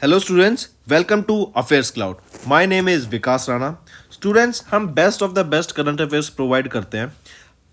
Hello students, welcome to affairs cloud. My name is Vikas Rana. Students, हम best of the best current affairs provide करते हैं।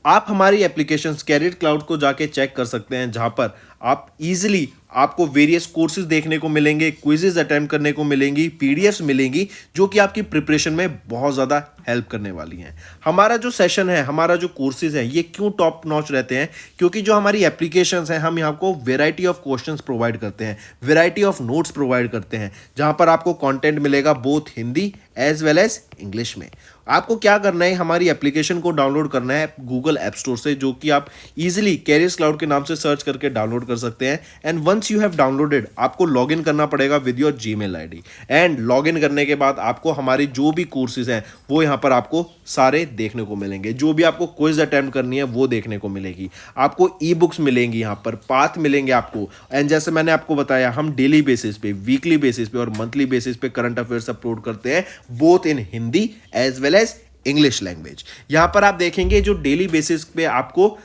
आप हमारी application career cloud को जाके चेक कर सकते हैं, जहां पर आप इजीली आपको वेरियस कोर्सेज देखने को मिलेंगे, क्विजेज अटेम्प्ट करने को मिलेंगी, पीडीएफ्स मिलेंगी जो कि आपकी प्रिपरेशन में बहुत ज़्यादा हेल्प करने वाली हैं। हमारा जो सेशन है, हमारा जो कोर्सेज है, ये क्यों टॉप नॉच रहते हैं? क्योंकि जो हमारी एप्लीकेशंस हैं, हम यहाँ को वेराइटी ऑफ क्वेश्चंस प्रोवाइड करते हैं, वेराइटी ऑफ नोट्स प्रोवाइड करते हैं, जहाँ पर आपको कंटेंट मिलेगा both Hindi as well as English में। आपको क्या करना है, हमारी एप्लीकेशन को डाउनलोड करना है गूगल ऐप स्टोर से, जो कि आप इजीली कैरियर्स क्लाउड के नाम से सर्च करके डाउनलोड कर सकते हैं। And once you have downloaded, आपको लॉगिन करना पड़ेगा with your Gmail ID. And login करने के बाद आपको हमारी जो भी कोर्सेज हैं वो यहाँ पर आपको सारे देखने को मिलेंगे। जो भी आपको क्विज अटेम्प्ट करनी है वो देखने को मिलेगी। आपको ई बुक्स मिलेंगी, यहाँ पर पाथ मिलेंगे आपको। एंड जैसे मैंने आपको बताया, हम डेली बेसिस पे, वीकली बेसिस पे और मंथली बेसिस पे करंट अफेयर्स अपलोड करते हैं, both in Hindi as well as English language. यहां पर आप देखेंगे जो डेली बेसिस पे आपको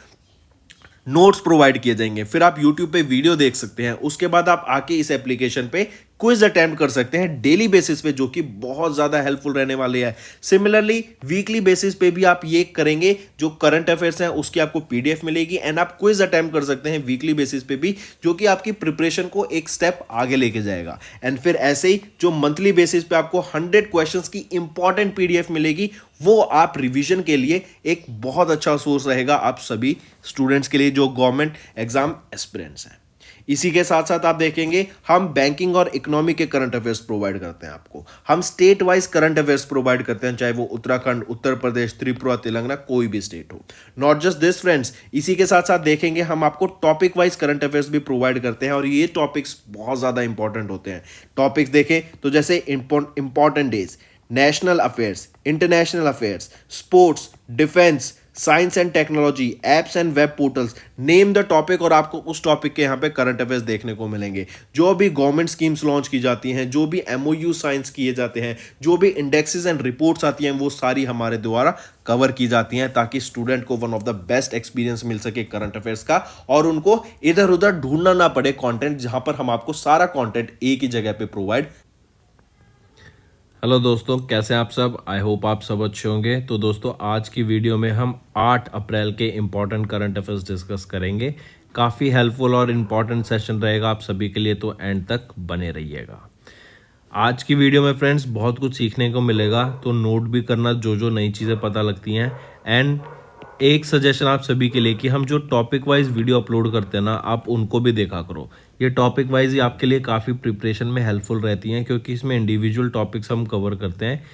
नोट्स प्रोवाइड किए जाएंगे, फिर आप YouTube पे वीडियो देख सकते हैं, उसके बाद आप आके इस एप्लीकेशन पे क्विज अटेम्प्ट कर सकते हैं डेली बेसिस पे, जो कि बहुत ज़्यादा हेल्पफुल रहने वाले हैं। सिमिलरली वीकली बेसिस पे भी आप ये करेंगे, जो करंट अफेयर्स हैं उसकी आपको पीडीएफ मिलेगी एंड आप क्विज अटेम्प्ट कर सकते हैं वीकली बेसिस पे भी, जो कि आपकी प्रिपरेशन को एक स्टेप आगे लेके जाएगा। एंड फिर ऐसे ही जो मंथली बेसिस पे आपको 100 क्वेश्चंस की इंपॉर्टेंट पीडीएफ मिलेगी, वो आप रिवीजन के लिए एक बहुत अच्छा सोर्स रहेगा आप सभी स्टूडेंट्स के लिए जो गवर्नमेंट एग्जाम एस्पिरेंट्स हैं। इसी के साथ साथ आप देखेंगे, हम बैंकिंग और इकोनॉमी के करंट अफेयर्स प्रोवाइड करते हैं आपको। हम state wise current affairs provide करते हैं, चाहे वो उत्तराखंड, उत्तर प्रदेश, त्रिपुरा, तेलंगाना, कोई भी स्टेट हो। नॉट जस्ट दिस फ्रेंड्स, इसी के साथ साथ देखेंगे हम आपको टॉपिक वाइज करंट अफेयर्स भी प्रोवाइड करते हैं, और ये टॉपिक्स बहुत ज़्यादा इंपॉर्टेंट होते हैं। टॉपिक्स देखें तो जैसे important days, national affairs, international affairs, sports, defence, science and technology, apps and web portals, name the topic, और आपको उस टॉपिक के यहाँ पे करंट अफेयर्स देखने को मिलेंगे। जो भी गवर्नमेंट स्कीम्स लॉन्च की जाती हैं, जो भी एमओयू साइंस किए जाते हैं, जो भी इंडेक्सेस एंड रिपोर्ट्स आती हैं, वो सारी हमारे द्वारा कवर की जाती हैं, ताकि स्टूडेंट को one of the best experience मिल सके करंट अफेयर्स का, और उनको इधर उधर ढूंढना ना पड़े कंटेंट, जहां पर हम आपको सारा कंटेंट एक ही जगह पे प्रोवाइड। हेलो दोस्तों, कैसे हैं आप सब? आई होप आप सब अच्छे होंगे। तो दोस्तों, आज की वीडियो में हम 8 अप्रैल के इम्पॉर्टेंट करंट अफेयर्स डिस्कस करेंगे। काफ़ी हेल्पफुल और इम्पॉर्टेंट सेशन रहेगा आप सभी के लिए, तो एंड तक बने रहिएगा। आज की वीडियो में फ्रेंड्स बहुत कुछ सीखने को मिलेगा, तो नोट भी करना जो जो नई चीज़ें पता लगती हैं। एंड एक सजेशन आप सभी के लिए कि हम जो टॉपिक वाइज वीडियो अपलोड करते हैं ना, आप उनको भी देखा करो। ये टॉपिक वाइज ही आपके लिए काफ़ी प्रिपरेशन में हेल्पफुल रहती हैं, क्योंकि इसमें इंडिविजुअल टॉपिक्स हम कवर करते हैं।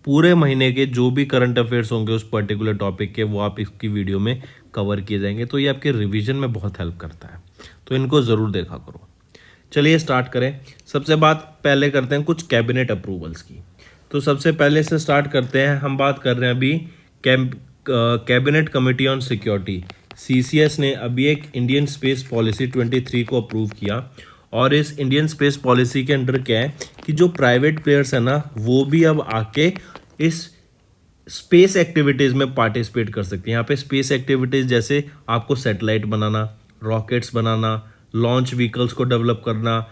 पूरे महीने के जो भी करंट अफेयर्स होंगे उस पर्टिकुलर टॉपिक के, वो आप इसकी वीडियो में कवर किए जाएंगे, तो ये आपके रिविजन में बहुत हेल्प करता है, तो इनको ज़रूर देखा करो। चलिए स्टार्ट करें। सबसे बात पहले करते हैं कुछ कैबिनेट अप्रूवल्स की। तो सबसे पहले से स्टार्ट करते हैं, हम बात कर रहे हैं अभी cabinet committee on security, CCS ने अभी एक इंडियन स्पेस पॉलिसी 23 को अप्रूव किया। और इस इंडियन स्पेस पॉलिसी के अंडर क्या है कि जो प्राइवेट प्लेयर्स है ना, वो भी अब आके इस स्पेस एक्टिविटीज़ में पार्टिसिपेट कर सकते हैं। यहाँ पे स्पेस एक्टिविटीज़ जैसे आपको सैटेलाइट बनाना, रॉकेट्स बनाना, लॉन्च व्हीकल्स को डेवलप करना,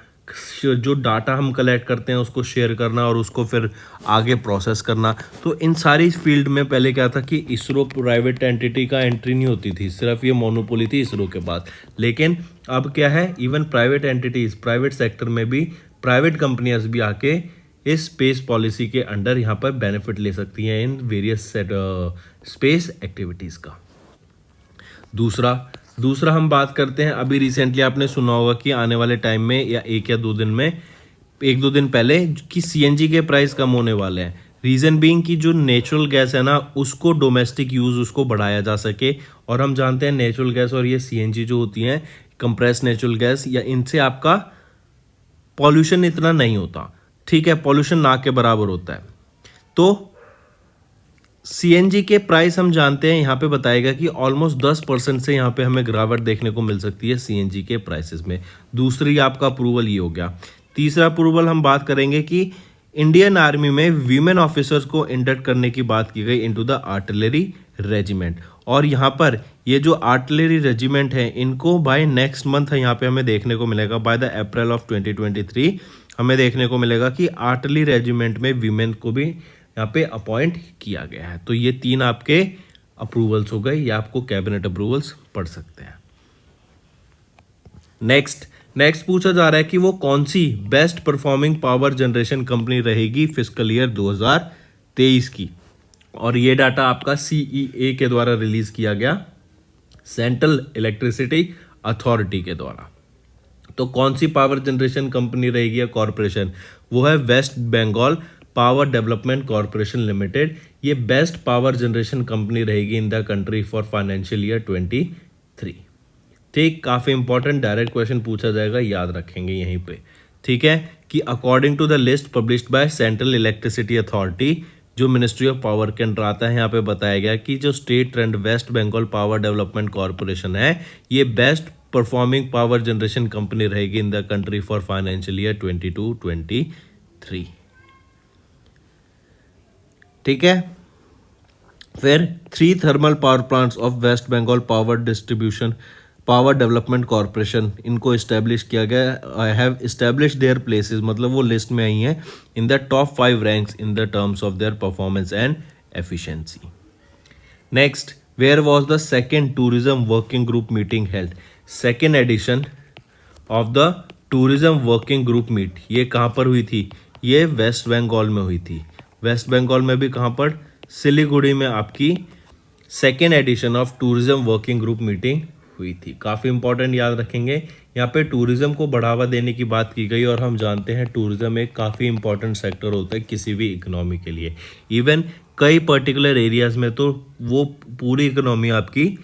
जो डाटा हम कलेक्ट करते हैं उसको शेयर करना और उसको फिर आगे प्रोसेस करना। तो इन सारी फील्ड में पहले क्या था कि इसरो प्राइवेट एंटिटी का एंट्री नहीं होती थी, सिर्फ ये मोनोपोली थी इसरो के पास। लेकिन अब क्या है, even private entities, private sector में भी प्राइवेट कंपनियां भी आके इस स्पेस पॉलिसी के अंडर यहाँ पर बेनिफिट ले सकती हैं इन वेरियस स्पेस एक्टिविटीज़ का। दूसरा हम बात करते हैं, अभी रिसेंटली आपने सुना होगा कि आने वाले टाइम में या एक दो दिन पहले कि सीएनजी के प्राइस कम होने वाले हैं। रीज़न बीइंग कि जो नेचुरल गैस है ना, उसको डोमेस्टिक यूज़ उसको बढ़ाया जा सके। और हम जानते हैं नेचुरल गैस और ये सीएनजी जो होती हैं, कंप्रेस नेचुरल गैस, या इनसे आपका पॉल्यूशन इतना नहीं होता। ठीक है, पॉल्यूशन ना के बराबर होता है। तो सीएनजी के प्राइस हम जानते हैं, यहाँ पे बताएगा कि ऑलमोस्ट 10% से यहाँ पे हमें गिरावट देखने को मिल सकती है सीएनजी के प्राइसेस में। दूसरी आपका अप्रूवल ये हो गया। तीसरा अप्रूवल हम बात करेंगे कि इंडियन आर्मी में वीमेन ऑफिसर्स को इंडक्ट करने की बात की गई इनटू द आर्टिलरी रेजिमेंट। और यहाँ पर ये जो आर्टिलरी रेजिमेंट है इनको बाय नेक्स्ट मंथ यहाँ पे हमें देखने को मिलेगा, बाय द अप्रैल ऑफ 2023 हमें देखने को मिलेगा कि आर्टिलरी रेजिमेंट में वीमेन को भी यहाँ पे अपॉइंट किया गया है। तो ये 3 आपके अप्रूवल्स हो गए, या आपको कैबिनेट अप्रूवल्स पढ़ सकते हैं। नेक्स्ट पूछा जा रहा है कि वो कौन सी best performing power generation company रहेगी फिस्कल ईयर 2023 की। और ये डाटा आपका CEA के द्वारा रिलीज किया गया, सेंट्रल इलेक्ट्रिसिटी अथॉरिटी के द्वारा। तो कौन सी पावर जनरेशन कंपनी रहेगी या कॉरपोरेशन, वो है West Bengal power development corporation limited. ये बेस्ट पावर जनरेशन कंपनी रहेगी in the country for financial year 23। ठीक, काफ़ी इंपॉर्टेंट डायरेक्ट क्वेश्चन पूछा जाएगा, याद रखेंगे यहीं पे। ठीक है, कि according to the list published by Central Electricity Authority, जो मिनिस्ट्री ऑफ पावर के अंडर आता है, यहाँ पे बताया गया कि जो स्टेट ट्रेंड West Bengal power development Corporation है, ये best performing power generation company रहेगी in the country for financial year 22-23। ठीक है, फिर 3 thermal power plants of West Bengal power development corporation, इनको इस्टेब्लिश किया गया। I have establish there places, मतलब वो लिस्ट में आई हैं in the top 5 ranks in the terms of their performance and efficiency. Next, where was the second tourism working group meeting held. Second edition of the tourism working group meet, ये कहाँ पर हुई थी, ये waste Bengal में हुई थी। Waste Bengal में भी कहाँ पर, सिलीगुड़ी में आपकी second edition of tourism working group meeting हुई थी। काफ़ी इंपॉर्टेंट, याद रखेंगे। यहाँ पे टूरिज्म को बढ़ावा देने की बात की गई, और हम जानते हैं टूरिज्म एक काफ़ी इंपॉर्टेंट सेक्टर होता है किसी भी इकोनॉमी के लिए। इवन कई पर्टिकुलर एरियाज में तो वो पूरी इकोनॉमी आपकी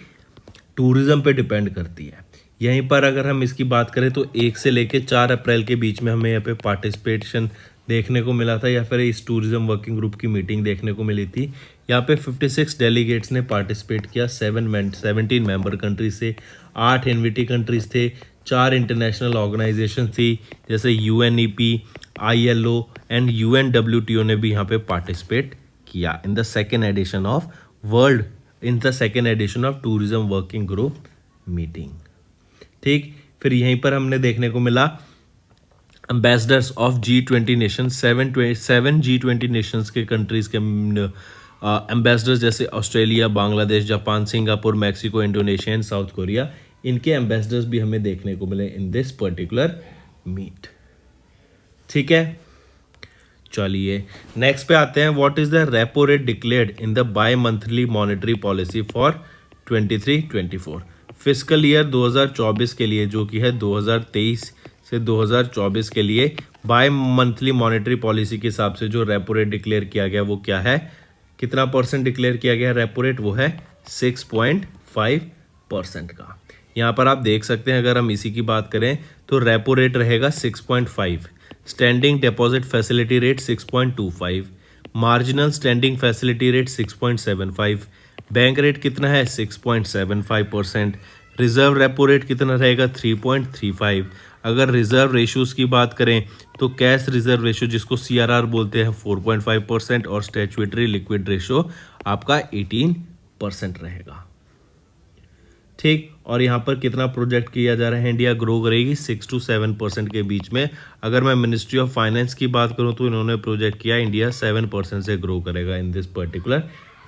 टूरिज्म पे डिपेंड करती है। यहीं पर अगर हम इसकी बात करें तो 1 से लेकर 4 अप्रैल के बीच में हमें यहाँ पे पार्टिसिपेशन देखने को मिला था, या फिर इस टूरिज्म वर्किंग ग्रुप की मीटिंग देखने को मिली थी। यहाँ पे 56 डेलीगेट्स ने पार्टिसिपेट किया, 17 मेंबर कंट्रीज से, 8 इन्विटी कंट्रीज थे, 4 इंटरनेशनल ऑर्गेनाइजेशन थी, जैसे UNEP, ILO एंड UNWTO ने भी यहाँ पे पार्टिसिपेट किया in the second edition of tourism working group meeting. ठीक, फिर यहीं पर हमने देखने को मिला ambassadors of G20 nation, 7 G20 Nations के कंट्रीज के एम्बेसडर्स, जैसे Australia, Bangladesh, Japan, Singapore, Mexico, Indonesia and south Korea, इनके एम्बेसडर्स भी हमें देखने को मिले इन दिस पर्टिकुलर मीट। ठीक है, चलिए नेक्स्ट पे आते हैं। What is the repo rate declared in the bimonthly monetary policy for 23-24 fiscal year 2024 के लिए, जो कि है 2023 से 2024 के लिए बाय मंथली मॉनेटरी पॉलिसी के हिसाब से जो रेपो रेट डिक्लेयर किया गया वो क्या है, कितना परसेंट डिक्लेयर किया गया रेपो रेट, वो है 6.5% का। यहाँ पर आप देख सकते हैं, अगर हम इसी की बात करें तो रेपो रेट रहेगा 6.5, standing deposit facility rate 6.25, marginal standing facility rate 6.75, bank rate कितना है 6.75%, रिजर्व रेपो रेट कितना रहेगा 3.35। अगर रिजर्व रेशोज़ की बात करें तो कैश रिजर्व रेशो, जिसको CRR बोलते हैं, 4.5% और स्टैट्यूटरी लिक्विड रेशो आपका 18% रहेगा। ठीक, और यहाँ पर कितना प्रोजेक्ट किया जा रहा है, इंडिया ग्रो करेगी 6 to 7% के बीच में। अगर मैं मिनिस्ट्री ऑफ फाइनेंस की बात करूँ तो इन्होंने प्रोजेक्ट किया इंडिया 7% से ग्रो करेगा in this particular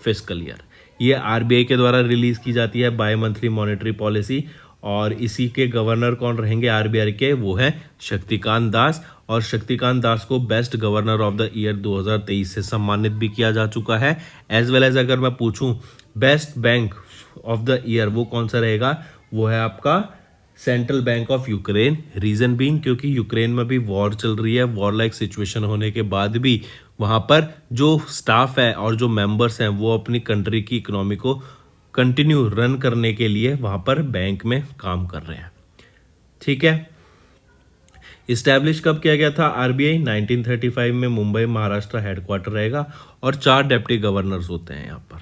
fiscal year. ये RBI के द्वारा रिलीज की जाती है बाय मंथली मॉनेटरी पॉलिसी, और इसी के गवर्नर कौन रहेंगे RBI के, वो है शक्तिकांत दास। और शक्तिकांत दास को best governor of the year 2023 से सम्मानित भी किया जा चुका है। एज वेल एज अगर मैं पूछूं best bank of the year वो कौन सा रहेगा, वो है आपका central bank of Ukraine. Reason being क्योंकि यूक्रेन में भी वॉर चल रही है, वॉर लाइक सिचुएशन होने के बाद भी वहाँ पर जो स्टाफ है और जो मेंबर्स हैं वो अपनी कंट्री की इकोनॉमी को कंटिन्यू रन करने के लिए वहाँ पर बैंक में काम कर रहे हैं। ठीक है, इस्टेब्लिश कब किया गया था RBI, 1935 में मुंबई महाराष्ट्र हेडक्वार्टर रहेगा, और 4 डेप्टी गवर्नर्स होते हैं यहाँ पर।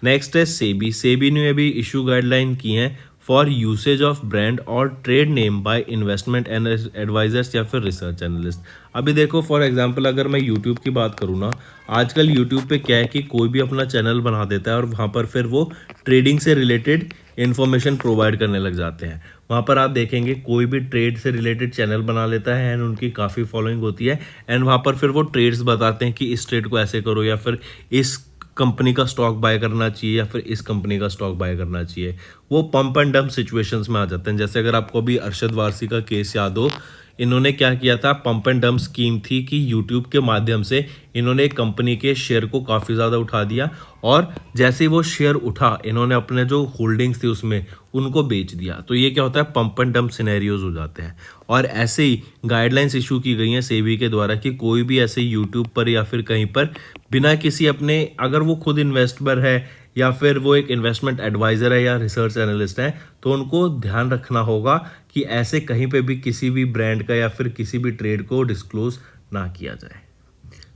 नेक्स्ट है सेबी ने भी इशू गाइडलाइन की हैं फॉर यूसेज ऑफ ब्रांड और trade name by investment advisers या फिर रिसर्च एनालिस्ट। अभी देखो फॉर एग्जांपल अगर मैं यूट्यूब की बात करूँ ना, आजकल यूट्यूब पे क्या है कि कोई भी अपना चैनल बना देता है और वहाँ पर फिर वो ट्रेडिंग से रिलेटेड इन्फॉर्मेशन प्रोवाइड करने लग जाते हैं। वहाँ पर आप देखेंगे कोई भी ट्रेड से रिलेटेड चैनल बना लेता है एंड उनकी काफ़ी फॉलोइंग होती है एंड वहाँ पर फिर वो ट्रेड्स बताते हैं कि इस ट्रेड को ऐसे करो या फिर इस कंपनी का स्टॉक बाय करना चाहिए या फिर इस कंपनी का स्टॉक बाय करना चाहिए। वो पंप एंड डंप सिचुएशंस में आ जाते हैं। जैसे अगर आपको अभी अरशद वारसी का केस याद हो, इन्होंने क्या किया था, पंप एंड डंप स्कीम थी कि यूट्यूब के माध्यम से इन्होंने एक कंपनी के शेयर को काफ़ी ज़्यादा उठा दिया और जैसे ही वो शेयर उठा इन्होंने अपने जो होल्डिंग्स थी उसमें उनको बेच दिया। तो ये क्या होता है, पंप एंड डंप सिनेरियोज हो जाते हैं। और ऐसे ही गाइडलाइंस इशू की गई हैं सेबी के द्वारा कि कोई भी ऐसे यूट्यूब पर या फिर कहीं पर बिना किसी अपने, अगर वो खुद इन्वेस्टर है या फिर वो एक इन्वेस्टमेंट एडवाइज़र है या रिसर्च एनालिस्ट है, तो उनको ध्यान रखना होगा कि ऐसे कहीं पे भी किसी भी ब्रांड का या फिर किसी भी ट्रेड को डिस्क्लोज ना किया जाए।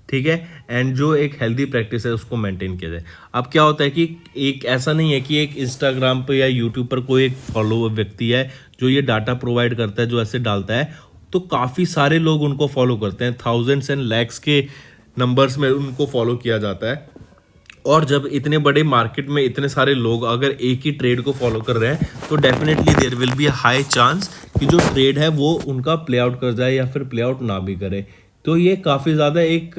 ठीक है, एंड जो एक हेल्दी प्रैक्टिस है उसको मेंटेन किया जाए। अब क्या होता है कि एक ऐसा नहीं है कि एक इंस्टाग्राम पर या यूट्यूब पर कोई एक फॉलोअर व्यक्ति है जो ये डाटा प्रोवाइड करता है, जो ऐसे डालता है, तो काफ़ी सारे लोग उनको फॉलो करते हैं, थाउजेंड्स एंड लैक्स के नंबर्स में उनको फॉलो किया जाता है। और जब इतने बड़े मार्केट में इतने सारे लोग अगर एक ही ट्रेड को फॉलो कर रहे हैं तो definitely there will be a high chance कि जो ट्रेड है वो उनका प्ले आउट कर जाए या फिर प्ले आउट ना भी करे। तो ये काफ़ी ज़्यादा एक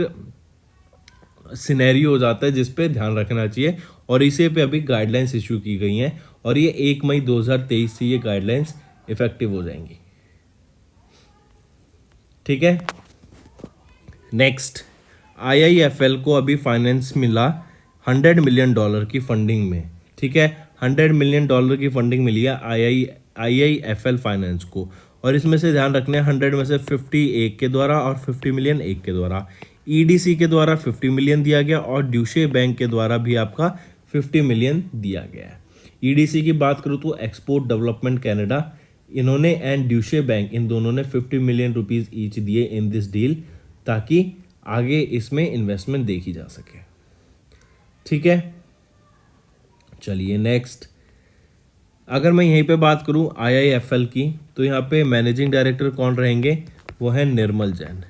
सिनेरियो हो जाता है जिस पे ध्यान रखना चाहिए और इसे पे अभी गाइडलाइंस इशू की गई हैं और ये 1 मई 2023 से ये गाइडलाइंस इफेक्टिव हो जाएंगी। ठीक है, नेक्स्ट, IIFL को अभी फाइनेंस मिला $100 मिलियन की फंडिंग में। ठीक है, $100 मिलियन की फंडिंग मिली है IIFL फाइनेंस को और इसमें से ध्यान रखना है 100 में से 50 एक के द्वारा और 50 मिलियन एक के द्वारा। EDC के द्वारा 50 मिलियन दिया गया और ड्यूशे बैंक के द्वारा भी आपका 50 मिलियन दिया गया है। EDC की बात करूँ तो एक्सपोर्ट डेवलपमेंट कैनेडा, इन्होंने एंड ड्यूशे बैंक, इन दोनों ने 50 मिलियन रुपीज़ ईच दिए इन दिस डील ताकि आगे इसमें इन्वेस्टमेंट देखी जा सके। ठीक है, चलिए नेक्स्ट, अगर मैं यहीं पे बात करूं IIFL की तो यहाँ पे मैनेजिंग डायरेक्टर कौन रहेंगे, वो है निर्मल जैन।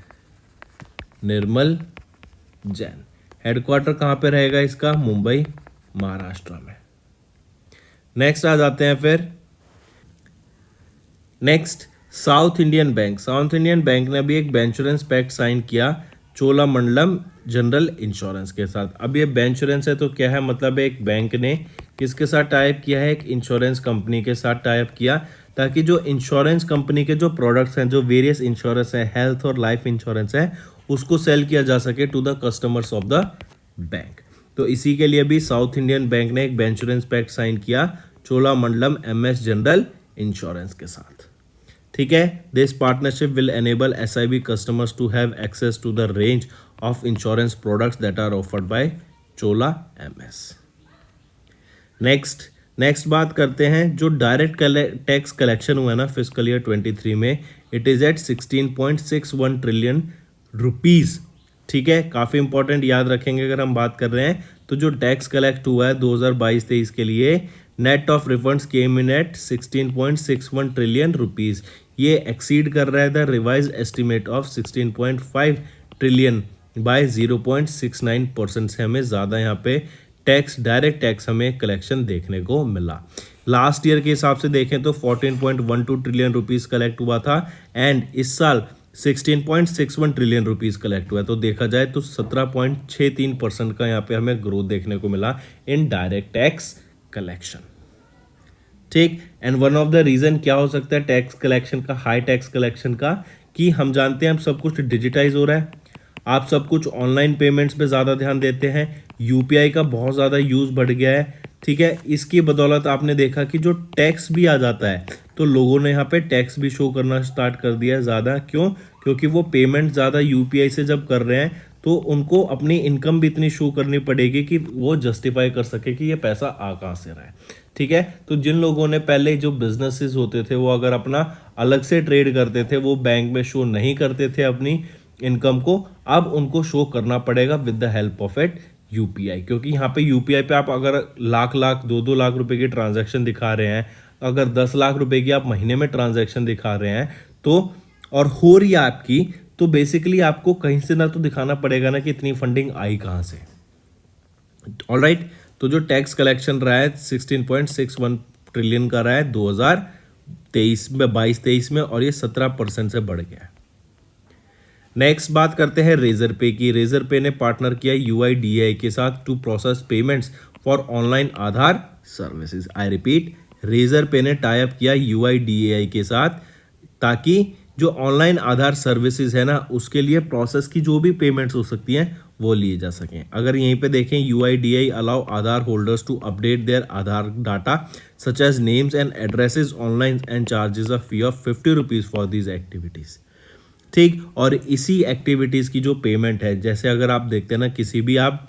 निर्मल जैन, हेडक्वार्टर कहाँ पे रहेगा इसका, मुंबई महाराष्ट्र में। नेक्स्ट आ जाते हैं फिर, next south Indian bank. South Indian Bank ने अभी एक बेंचुरेंस पैक्ट साइन किया चोलामंडलम जनरल इंश्योरेंस के साथ। अब ये बेंचुरेंस है तो क्या है, मतलब एक बैंक ने किसके साथ टाइप किया है, एक इंश्योरेंस कंपनी के साथ टाइप किया ताकि जो इंश्योरेंस कंपनी के जो प्रोडक्ट्स हैं, जो वेरियस इंश्योरेंस है, हेल्थ और लाइफ इंश्योरेंस है, उसको सेल किया जा सके to the customers of the bank. तो इसी के लिए भी साउथ इंडियन बैंक ने एक बेंचुरेंस पैक्ट साइन किया चोलामंडलम MS जनरल इंश्योरेंस के साथ। ठीक है, this partnership will enable SIB customers to have access to the range of insurance products that are offered by Chola MS। Next बात करते हैं, जो डायरेक्ट टैक्स कलेक्शन हुआ है ना फिस्कल ईयर 23 में, it is at 16.61 trillion rupees. ठीक है, काफ़ी इंपॉर्टेंट, याद रखेंगे अगर हम बात कर रहे हैं तो जो टैक्स कलेक्ट हुआ है 2022-23 के लिए, net of refunds came in at 16.61 trillion rupees. ये एक्सीड कर रहा है the revise estimate of 16.5 trillion by 0.69% से हमें ज़्यादा यहाँ पे टैक्स, डायरेक्ट टैक्स हमें कलेक्शन देखने को मिला। लास्ट ईयर के हिसाब से देखें तो 14.12 ट्रिलियन रुपीज़ कलेक्ट हुआ था एंड इस साल 16.61 ट्रिलियन रुपीज़ कलेक्ट हुआ है। तो देखा जाए तो 17.63% का यहाँ पे हमें ग्रोथ देखने को मिला इन डायरेक्ट टैक्स कलेक्शन। ठीक, and one of the reason क्या हो सकता है टैक्स कलेक्शन का, हाई टैक्स कलेक्शन का, कि हम जानते हैं हम सब कुछ डिजिटाइज हो रहा है, आप सब कुछ ऑनलाइन पेमेंट्स पे ज़्यादा ध्यान देते हैं, UPI का बहुत ज़्यादा यूज़ बढ़ गया है। ठीक है, इसकी बदौलत आपने देखा कि जो टैक्स भी आ जाता है तो लोगों ने यहाँ पे टैक्स भी शो करना स्टार्ट कर दिया है ज़्यादा। क्यों? क्योंकि वो पेमेंट ज़्यादा UPI से जब कर रहे हैं तो उनको अपनी इनकम भी इतनी शो करनी पड़ेगी कि वो जस्टिफाई कर सके कि ये पैसा आ कहाँ से रहा है। ठीक है, तो जिन लोगों ने पहले जो बिजनेसेस होते थे वो अगर अपना अलग से ट्रेड करते थे, वो बैंक में शो नहीं करते थे अपनी इनकम को, अब उनको शो करना पड़ेगा with the help of it UPI। क्योंकि यहाँ पे UPI पे आप अगर लाख 2-2 लाख रुपए की ट्रांजैक्शन दिखा रहे हैं अगर 10 लाख रुपए की आप महीने में ट्रांजैक्शन दिखा रहे हैं तो और हो रही है आपकी, तो बेसिकली आपको कहीं से ना तो दिखाना पड़ेगा ना कि इतनी फंडिंग आई कहाँ से। ऑलराइट, तो जो टैक्स कलेक्शन रहा है 16.61 ट्रिलियन का रहा है 2023 में 22-23 में, और ये 17% से बढ़ गया है। नेक्स्ट बात करते हैं रेजर पे की। रेजर पे ने पार्टनर किया UIDAI के साथ to process payments for online Aadhaar services. I repeat, Razorpay ने टाई अप किया UIDAI के साथ ताकि जो ऑनलाइन आधार सर्विसेज है ना उसके लिए प्रोसेस की जो भी पेमेंट्स हो सकती हैं वो लिए जा सकें। अगर यहीं पे देखें, UIDAI allow Aadhaar holders to update their Aadhaar data such as names and addresses online and charges a fee of 50 rupees for these activities. ठीक, और इसी एक्टिविटीज़ की जो पेमेंट है, जैसे अगर आप देखते हैं ना किसी भी आप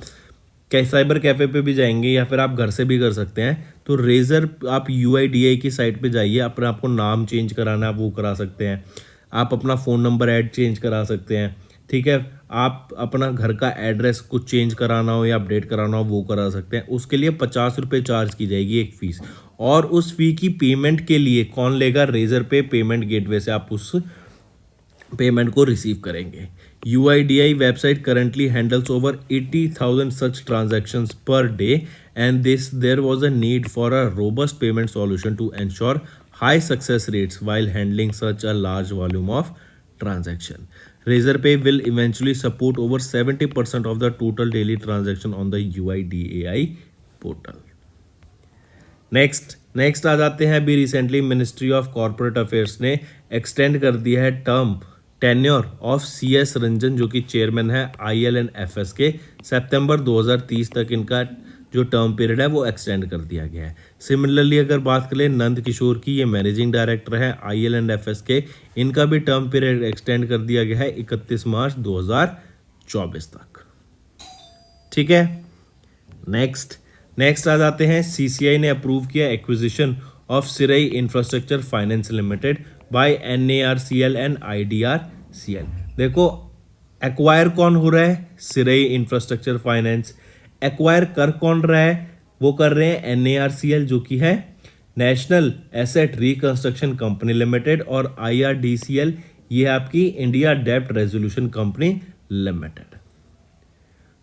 साइबर कैफ़े पे भी जाएंगे या फिर आप घर से भी कर सकते हैं, तो रेजर आप UIDAI की साइट पे जाइए, अपने आपको नाम चेंज कराना है वो करा सकते हैं, आप अपना फ़ोन नंबर ऐड चेंज करा सकते हैं। ठीक है, आप अपना घर का एड्रेस कुछ चेंज कराना हो या अपडेट कराना हो वो करा सकते हैं। उसके लिए 50 रुपये चार्ज की जाएगी एक फ़ीस, और उस फी की पेमेंट के लिए कौन लेगा? रेजर पे पेमेंट गेटवे से आप उस पेमेंट को रिसीव करेंगे। UIDAI website currently handles over 80,000 such transactions per day, and there was a need for a robust payment solution to ensure high success rates while handling such a large volume of transaction. Razorpay will eventually support over 70% of the total daily transaction on the UIDAI portal. Next आ जाते हैं, अभी recently ministry of corporate affairs ने extend कर दिया है term tenure of CS Ranjan जो कि चेयरमैन है ILNFS के। सितंबर 2030 तक इनका जो टर्म पीरियड है वो एक्सटेंड कर दिया गया है। सिमिलरली अगर बात करें नंद किशोर की, ये मैनेजिंग डायरेक्टर है ILNFS के, इनका भी टर्म पीरियड एक्सटेंड कर दिया गया है 31 मार्च 2024 तक। ठीक है, नेक्स्ट आ जाते हैं, CCI ने अप्रूव किया acquisition of Srei infrastructure finance limited by NARCL and IDRCL। देखो, एक्वायर कौन हो रहा है? सिरई इंफ्रास्ट्रक्चर फाइनेंस। एक्वायर कर कौन रहा है? वो कर रहे हैं NARCL जो कि है national asset reconstruction company limited, और IRDCL ये है आपकी इंडिया डेब्ट resolution company limited.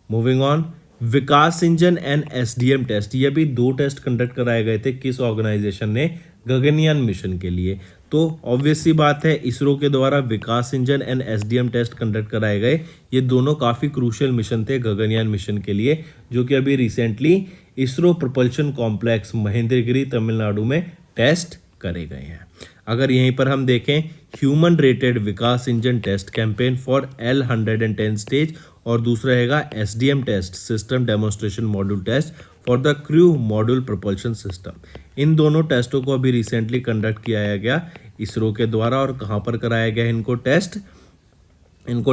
Moving on, Vikas engine and SDM test, ये भी 2 टेस्ट कंडक्ट कराए गए थे। किस ऑर्गेनाइजेशन ने? गगनयान मिशन के लिए। तो ऑब्वियस सी बात है, इसरो के द्वारा Vikas engine and SDM test conduct कराए गए। ये दोनों काफ़ी क्रूशियल मिशन थे गगनयान मिशन के लिए, जो कि अभी recently ISRO propulsion complex Mahendragiri Tamil Nadu में टेस्ट करे गए हैं। अगर यहीं पर हम देखें, human rated Vikas engine test campaign for L110 stage, और दूसरा रहेगा SDM test system demonstration module test for the crew module propulsion system. इन दोनों टेस्टों को अभी रिसेंटली कंडक्ट किया गया इसरो के द्वारा, और कहाँ पर कराया गया इनको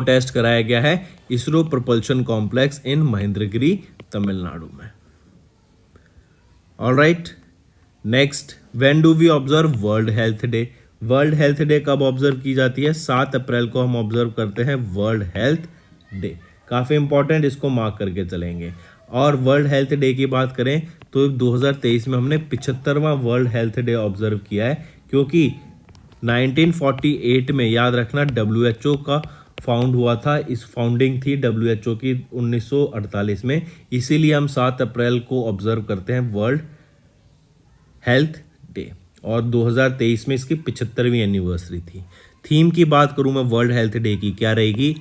टेस्ट कराया गया है ISRO propulsion complex in Mahendragiri Tamil Nadu में। Alright, next, when do we observe World Health Day? World Health Day कब ऑब्जर्व की जाती है? 7 अप्रैल को हम ऑब्जर्व करते हैं वर्ल्ड हेल्थ डे। काफ़ी इंपॉर्टेंट, इसको मार्क करके चलेंगे। और वर्ल्ड हेल्थ डे की बात करें तो 2023 में हमने 75वां वर्ल्ड हेल्थ डे ऑब्जर्व किया है, क्योंकि 1948 में, याद रखना, WHO का फाउंड हुआ था। इस फाउंडिंग थी WHO की 1948 में, इसीलिए हम 7 अप्रैल को ऑब्जर्व करते हैं वर्ल्ड हेल्थ डे, और 2023 में इसकी 75वीं एनिवर्सरी थी। थीम की बात करूं मैं वर्ल्ड हेल्थ डे की, क्या रहेगी?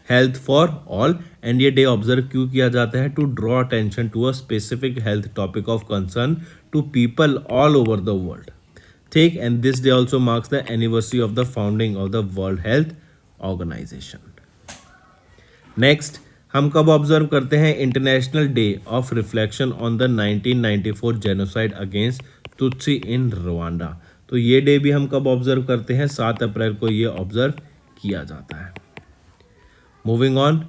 Health for all. एंड ये डे ऑब्जर्व क्यों किया जाता है? To draw attention to a specific health topic of concern to people all over the world. ठीक, and this day also marks the anniversary of the founding of the World Health Organization. Next, हम कब observe करते हैं International day of Reflection on the 1994 genocide against Tutsi in Rwanda? तो ये day भी हम कब ऑब्जर्व करते हैं? 7 अप्रैल को ये ऑब्जर्व किया जाता है। मूविंग ऑन,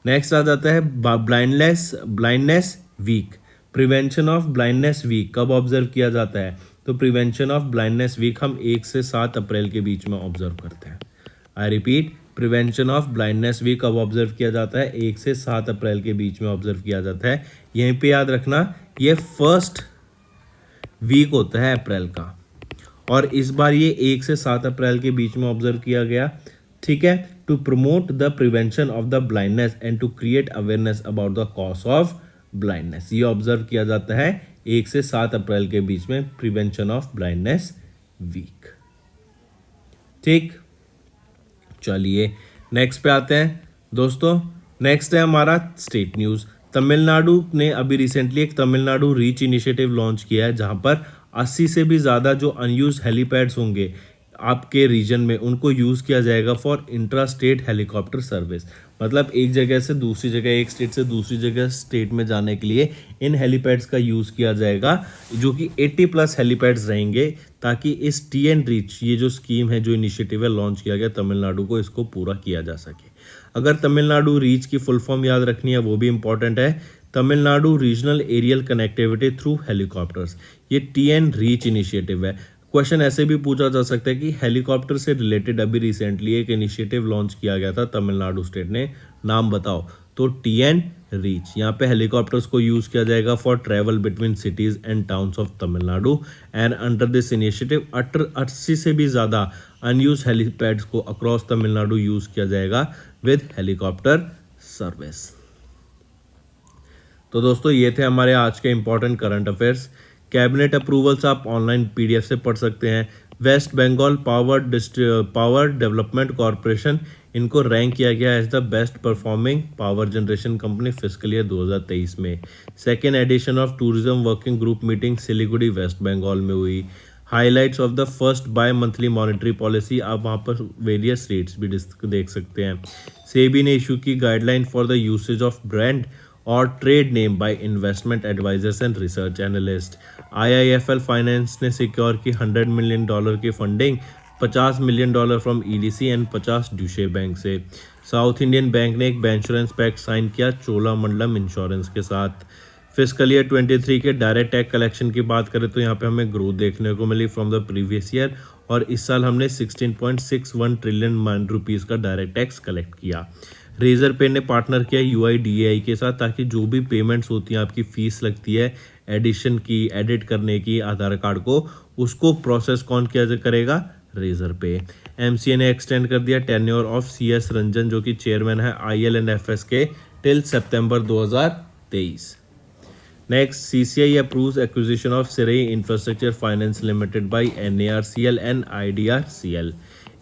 नेक्स्ट आ जाता है blindness week. Prevention of blindness week कब ऑब्जर्व किया जाता है? तो प्रिवेंशन ऑफ ब्लाइंडनेस वीक हम 1 से 7 अप्रैल के बीच में ऑब्जर्व करते हैं। I repeat, prevention of blindness week कब ऑब्जर्व किया जाता है? 1 से 7 अप्रैल के बीच में ऑब्जर्व किया जाता है। यहीं पे याद रखना, ये फर्स्ट वीक होता है अप्रैल का। और इस बार ये 1 से 7 अप्रैल के बीच में ऑब्जर्व किया गया। ठीक है, to promote the prevention of the blindness and to create awareness about the cause of blindness, ये ऑब्जर्व किया जाता है 1 से 7 अप्रैल के बीच में, प्रिवेंशन ऑफ ब्लाइंडनेस वीक। ठीक, चलिए नेक्स्ट पे आते हैं दोस्तों। नेक्स्ट है हमारा स्टेट न्यूज़। तमिलनाडु ने अभी रिसेंटली एक तमिलनाडु रीच इनिशिएटिव लॉन्च किया है, जहां पर 80 से भी ज़्यादा जो अनयूज हेलीपैड्स होंगे आपके रीजन में, उनको यूज़ किया जाएगा for intra state helicopter service. मतलब एक जगह से दूसरी जगह, एक स्टेट से दूसरी जगह स्टेट में जाने के लिए इन हेलीपैड्स का यूज़ किया जाएगा, जो कि 80+ हेलीपैड्स रहेंगे, ताकि इस TN रीच, ये जो स्कीम है, जो इनिशिएटिव है लॉन्च किया गया तमिलनाडु को, इसको पूरा किया जा सके। अगर तमिलनाडु रीच की फुल फॉर्म याद रखनी है, वो भी इंपॉर्टेंट है, Tamil Nadu regional aerial connectivity through helicopters. ये TN रीच इनिशिएटिव है। क्वेश्चन ऐसे भी पूछा जा सकता है कि हेलीकॉप्टर से रिलेटेड अभी रिसेंटली एक इनिशिएटिव लॉन्च किया गया था तमिलनाडु स्टेट ने, नाम बताओ। तो TN रीच, यहाँ पे हेलीकॉप्टर्स को यूज़ किया जाएगा for travel between cities and towns of Tamil Nadu, and under this initiative 80 से भी ज़्यादा अनयूज हेलीपैड्स को अक्रॉस तमिलनाडु यूज़ किया जाएगा विद हेलीकॉप्टर सर्विस। तो दोस्तों ये थे हमारे आज के important current affairs. Cabinet approvals आप ऑनलाइन PDF से पढ़ सकते हैं। West Bengal power development corporation, इनको रैंक किया गया as the best performing power generation company fiscal year 2023 में। Second edition of tourism working group meeting Siliguri West Bengal में हुई। Highlights of the first bimonthly monetary policy, आप वहाँ पर वेरियस रेट्स भी देख सकते हैं। सेबी ने इशू की guideline for the usage of brand और trade name by investment advisers and research analyst. IIFL finance ने सिक्योर की $100 मिलियन की funding, $50 million from EDC and 50 Deutsche Bank से। साउथ इंडियन बैंक ने एक बैंश्योरेंस पैक्ट साइन किया Cholamandalam insurance के साथ। फिस्कल ईयर 23 के डायरेक्ट टैक्स कलेक्शन की बात करें तो यहाँ पे हमें ग्रोथ देखने को मिली फ्रॉम द प्रीवियस ईयर, और इस साल हमने 16.61 ट्रिलियन रुपीज़ का डायरेक्ट टैक्स कलेक्ट किया। रेजर पे ने पार्टनर किया UIDAI के साथ, ताकि जो भी पेमेंट्स होती हैं, आपकी फ़ीस लगती है एडिशन की, एडिट करने की आधार कार्ड को, उसको प्रोसेस कौन किया करेगा? रेजर पे। MCA ने एक्सटेंड कर दिया टेन्योर ऑफ CS रंजन, जो कि चेयरमैन है IL&FS के, टिल सितंबर 2023। Next, CCI approves acquisition of Srei infrastructure finance limited by NARCL and IDRCL।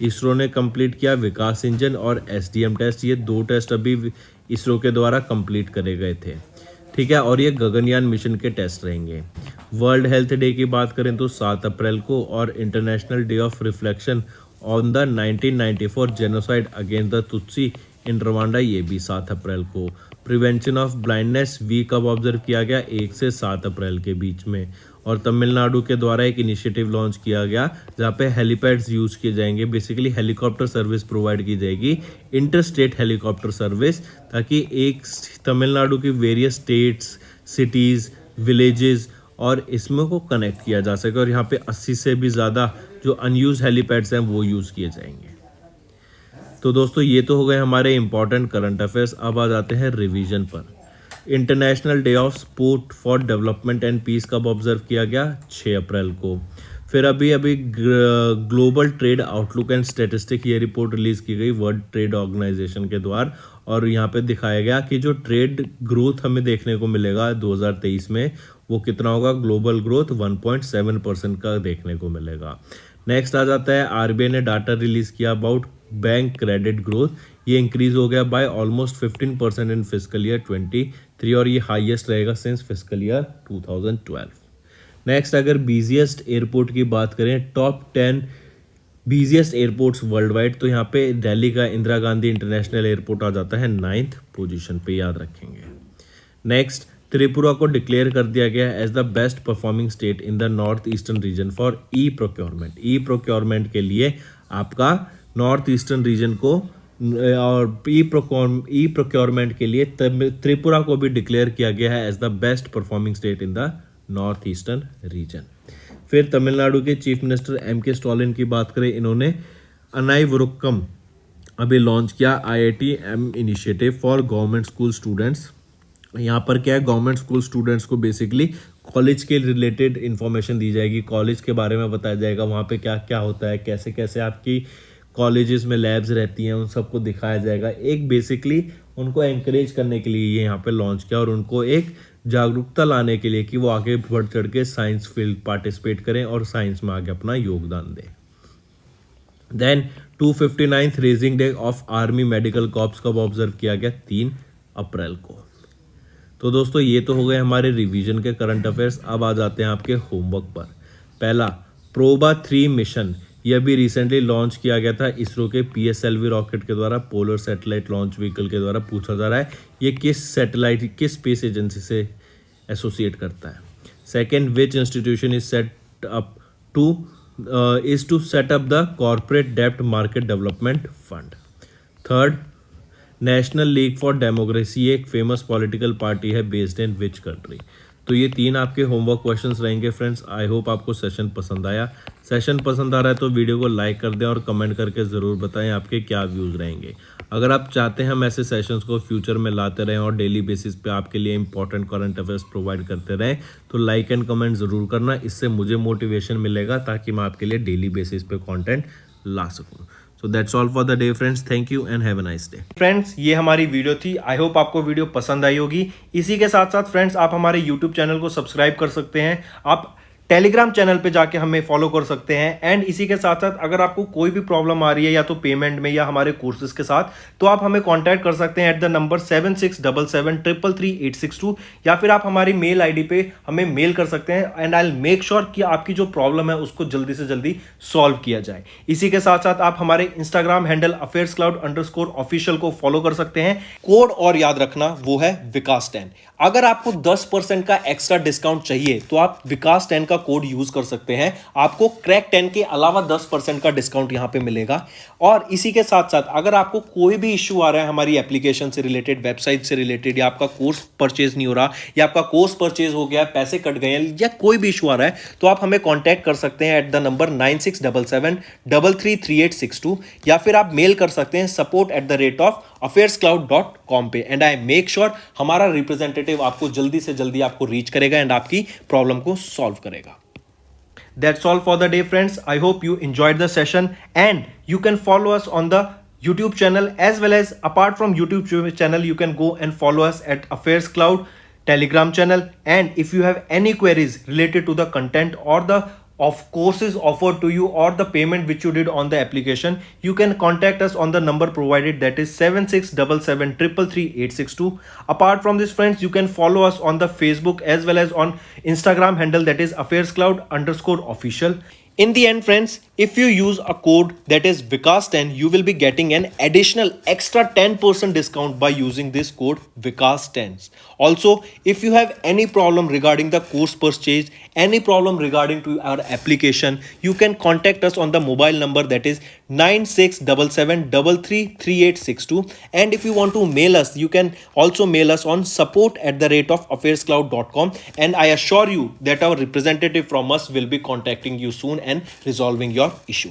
ISRO ने कंप्लीट किया विकास इंजन और SDM टेस्ट। ये 2 टेस्ट अभी इसरो के द्वारा कंप्लीट करे गए थे। ठीक है, और ये गगनयान मिशन के टेस्ट रहेंगे। वर्ल्ड हेल्थ डे की बात करें तो 7 अप्रैल को, और international day of Reflection on the 1994 genocide against the Tutsi in Rwanda, ये भी 7 अप्रैल को। प्रिवेंशन ऑफ ब्लाइंडनेस वीक अब ऑब्जर्व किया गया 1 से 7 अप्रैल के बीच में, और तमिलनाडु के द्वारा एक इनिशिएटिव लॉन्च किया गया जहाँ पे हेलीपैड्स यूज़ किए जाएंगे। बेसिकली हेलीकॉप्टर सर्विस प्रोवाइड की जाएगी, इंटर स्टेट हेलीकॉप्टर सर्विस, ताकि एक तमिलनाडु की वेरियस स्टेट्स, सिटीज़, विलेजेस और इसमें को कनेक्ट किया जा सके, और यहाँ पे 80 से भी ज़्यादा जो अनयूज हेलीपैड्स हैं वो यूज़ किए जाएंगे। तो दोस्तों ये तो हो गए हमारे इंपॉर्टेंट करंट अफेयर्स। अब आ जाते हैं रिवीजन पर। International day of sport for development and peace कब ऑब्जर्व किया गया? 6 अप्रैल को। फिर अभी global trade outlook and statistic, ये रिपोर्ट रिलीज़ की गई वर्ल्ड ट्रेड ऑर्गेनाइजेशन के द्वारा, और यहाँ पे दिखाया गया कि जो ट्रेड ग्रोथ हमें देखने को मिलेगा 2023 में, वो कितना होगा? ग्लोबल ग्रोथ 1.7% का देखने को मिलेगा। नेक्स्ट आ जाता है RBI ने डाटा रिलीज़ किया अबाउट बैंक क्रेडिट ग्रोथ। ये इंक्रीज हो गया by almost 15% in fiscal year 23, और ये हाईएस्ट रहेगा सिंस फिस्कल ईयर 2012। नेक्स्ट, अगर बिजिएस्ट एयरपोर्ट की बात करें, top 10 busiest airports world wide, तो यहाँ पे दिल्ली का इंदिरा गांधी इंटरनेशनल एयरपोर्ट आ जाता है 9th पोजीशन पे, याद रखेंगे। नेक्स्ट, त्रिपुरा को डिक्लेयर कर दिया गया as the best performing state in the north eastern region for e procurement. E procurement के लिए आपका नॉर्थ ईस्टर्न रीजन को, और ई प्रोक्योरमेंट के लिए त्रिपुरा को भी डिक्लेयर किया गया है as the best performing state in the north eastern region. फिर तमिलनाडु के चीफ मिनिस्टर MK स्टालिन की बात करें, इन्होंने अनाईवरुक्कम अभी लॉन्च किया IITM initiative for government school students. यहाँ पर क्या है, गवर्नमेंट स्कूल स्टूडेंट्स को बेसिकली कॉलेज के रिलेटेड इन्फॉर्मेशन दी जाएगी, कॉलेज के बारे में बताया जाएगा, वहाँ पे क्या क्या होता है, कैसे कैसे आपकी कॉलेजेस में लैब्स रहती हैं, उन सबको दिखाया जाएगा। एक बेसिकली उनको एंकरेज करने के लिए ये यहाँ पे लॉन्च किया और उनको एक जागरूकता लाने के लिए कि वो आगे बढ़ चढ़ के साइंस फील्ड पार्टिसिपेट करें और साइंस में आगे अपना योगदान दें। Then 259th raising day of army medical corps कब ऑब्जर्व किया गया? 3 अप्रैल को। तो दोस्तों ये तो हो गए हमारे रिवीजन के करंट अफेयर्स। अब आ जाते हैं आपके होमवर्क पर। पहला, प्रोबा 3 मिशन, यह भी रिसेंटली लॉन्च किया गया था इसरो के PSLV रॉकेट के द्वारा, पोलर सैटेलाइट लॉन्च व्हीकल के द्वारा। पूछा जा रहा है ये किस सैटेलाइट, किस स्पेस एजेंसी से एसोसिएट करता है। Second, which institution is set up to set up the corporate डेब्ट market development fund. Third, National League for Democracy एक फेमस पॉलिटिकल पार्टी है, बेस्ड इन विच कंट्री। तो ये 3 आपके होमवर्क क्वेश्चंस रहेंगे फ्रेंड्स। आई होप आपको session पसंद आया। सेशन पसंद आ रहा है तो वीडियो को लाइक कर दें और कमेंट करके ज़रूर बताएं आपके क्या व्यूज़ रहेंगे। अगर आप चाहते हैं हम ऐसे सेशंस को फ्यूचर में लाते रहें और डेली बेसिस पे आपके लिए इंपॉर्टेंट करंट अफेयर्स प्रोवाइड करते रहें, तो लाइक एंड कमेंट ज़रूर करना। इससे मुझे मोटिवेशन मिलेगा ताकि मैं आपके लिए डेली बेसिस पे कंटेंट ला सकूं। So that's all for the day friends. Thank you and have a nice day. Friends ये हमारी वीडियो थी। आई होप आपको वीडियो पसंद आई होगी। इसी के साथ साथ फ्रेंड्स आप हमारे यूट्यूब चैनल को सब्सक्राइब कर सकते हैं, आप टेलीग्राम चैनल पे जाके हमें फॉलो कर सकते हैं। एंड इसी के साथ साथ अगर आपको कोई भी प्रॉब्लम आ रही है या तो पेमेंट में या हमारे कोर्सेज के साथ, तो आप हमें कांटेक्ट कर सकते हैं एट द नंबर 7677333862, या फिर आप हमारी मेल आईडी पे हमें मेल कर सकते हैं and I will make sure कि आपकी जो प्रॉब्लम है उसको जल्दी से जल्दी सॉल्व किया जाए। इसी के साथ साथ आप हमारे इंस्टाग्राम हैंडल affairscloud_official को फॉलो कर सकते हैं। कोड और याद रखना, वो है विकास 10। अगर आपको 10% का एक्स्ट्रा डिस्काउंट चाहिए तो आप विकास 10 का कोड यूज कर सकते हैं, आपको क्रैक 10 के अलावा 10% का डिस्काउंट यहां पे मिलेगा। और इसी के साथ साथ अगर आपको कोई भी इश्यू आ रहा है हमारी एप्लीकेशन से रिलेटेड, वेबसाइट से रिलेटेड, या आपका कोर्स परचेज नहीं हो रहा, या आपका कोर्स परचेज हो गया, पैसे कट गए हैं, या कोई भी इशू आ रहा है, तो आप हमें कॉन्टैक्ट कर सकते हैं एट द नंबर 9677333862, या फिर आप मेल कर सकते हैं support@affairscloud.com पे। एंड आई मेक श्योर हमारा रिप्रेजेंटेटिव आपको जल्दी से जल्दी आपको रीच करेगा एंड आपकी प्रॉब्लम को सॉल्व करेगा। That's all for the day, friends. I hope you enjoyed the session and you can follow us on the YouTube channel, as well as apart from YouTube channel you can go and follow us at Affairs Cloud Telegram channel. And if you have any queries related to the content or the of courses offered to you or the payment which you did on the application, you can contact us on the number provided, that is 7677333862. Apart from this friends, you can follow us on the Facebook as well as on Instagram handle, that is affairscloud_official. In the end friends, if you use a code that is Vikas10, you will be getting an additional extra 10% discount by using this code Vikas10. Also, if you have any problem regarding the course purchase, any problem regarding to our application, you can contact us on the mobile number, that is 9677333862. And if you want to mail us, you can also mail us on support@affairscloud.com, and I assure you that our representative from us will be contacting you soon and resolving your issue.